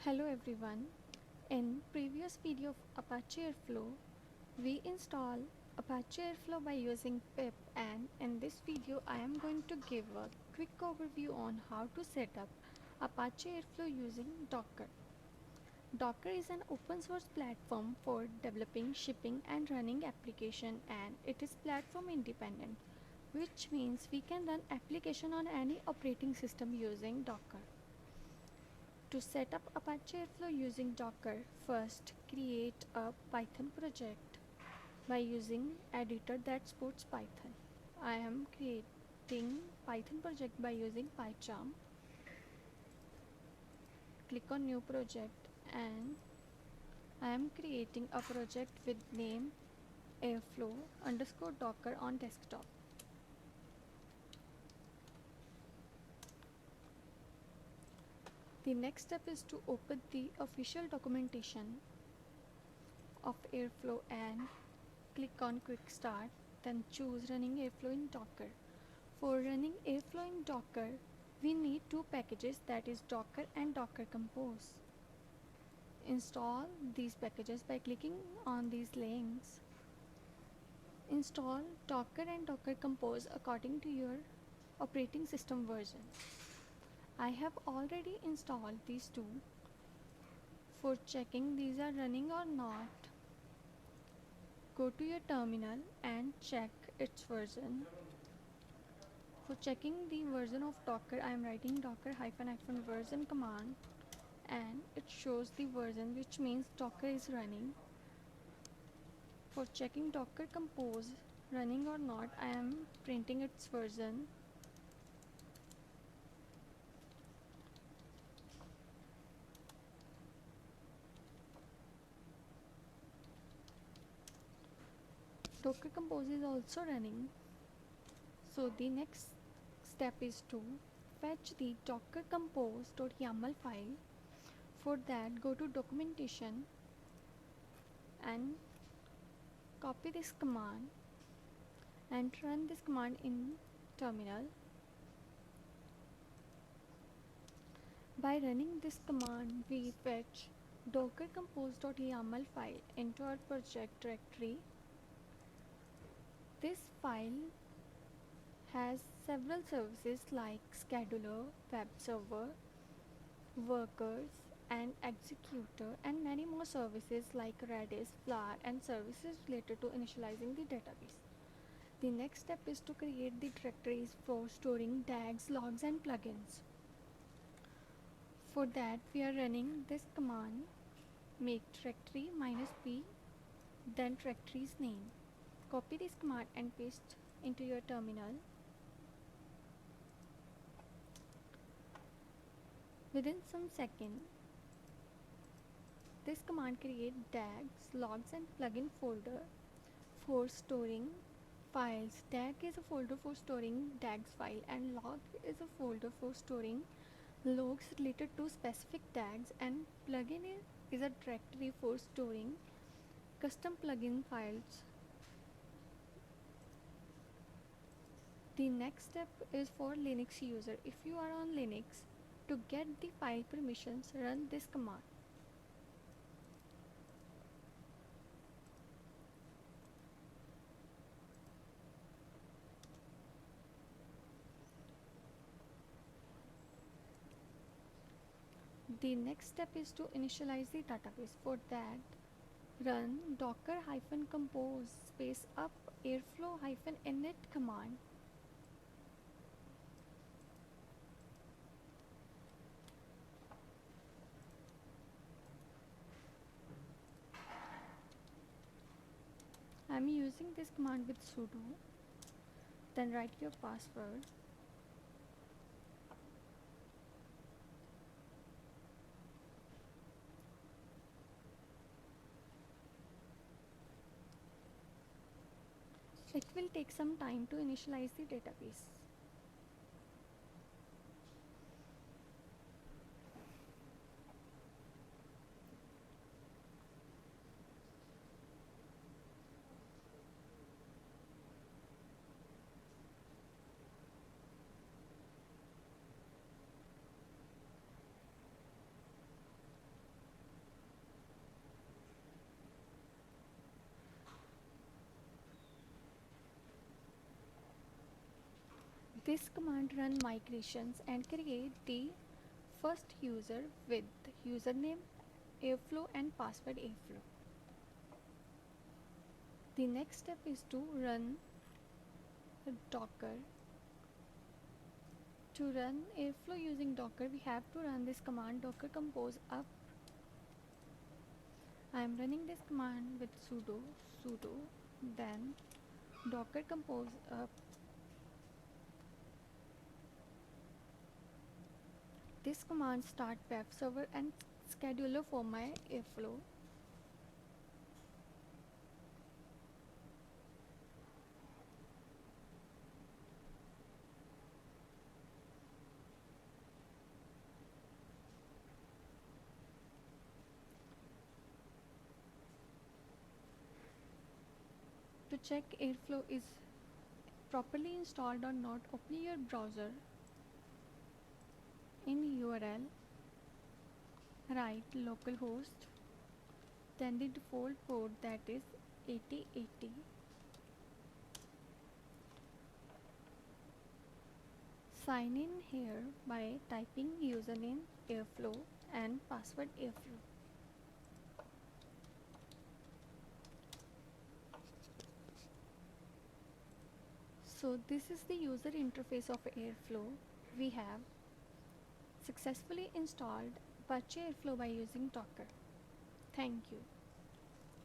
Hello everyone. In previous video of Apache Airflow, we install Apache Airflow by using pip, and in this video I am going to give a quick overview on how to set up Apache Airflow using Docker. Docker is an open source platform for developing, shipping and running application, and it is platform independent, which means we can run application on any operating system using Docker. To set up Apache Airflow using Docker, first create a Python project by using editor that supports Python. I am creating Python project by using PyCharm. Click on new project and I am creating a project with name airflow underscore docker on desktop. The next step is to open the official documentation of Airflow and click on Quick Start, then choose Running Airflow in Docker. For running Airflow in Docker, we need two packages, that is Docker and Docker Compose. Install these packages by clicking on these links. Install Docker and Docker Compose according to your operating system version. I have already installed these two. For checking these are running or not, go to your terminal and check its version. For checking the version of Docker, I am writing docker -- version command and it shows the version, which means Docker is running. For checking Docker Compose running or not, I am printing its version. Docker Compose is also running. So the next step is to fetch the docker compose.yaml file. For that, go to documentation and copy this command and run this command in terminal. By running this command, we fetch docker compose.yaml file into our project directory. This file has several services like scheduler, web server, workers and executor, and many more services like Redis, Flower and services related to initializing the database. The next step is to create the directories for storing tags, logs and plugins. For that, we are running this command, make directory -p, then directory's name. Copy this command and paste into your terminal. Within some seconds, this command creates tags, logs and plugin folder for storing files. Tag is a folder for storing tags file and log is a folder for storing logs related to specific tags, and plugin is a directory for storing custom plugin files. The next step is for Linux user. If you are on Linux, to get the file permissions, run this command. The next step is to initialize the database. For that, run docker -compose -- airflow -init command. I am using this command with sudo. Then write your password. It will take some time to initialize the database. This command run migrations and create the first user with username Airflow and password Airflow. The next step is to run Docker. To run Airflow using Docker, we have to run this command docker compose up. I am running this command with sudo then docker compose up. This command start web server and scheduler for my Airflow. To check Airflow is properly installed or not, open your browser. In URL, write localhost, then the default port, that is 8080. Sign in here by typing username Airflow and password Airflow. So this is the user interface of Airflow. We have successfully installed Apache Airflow by using Docker. Thank you.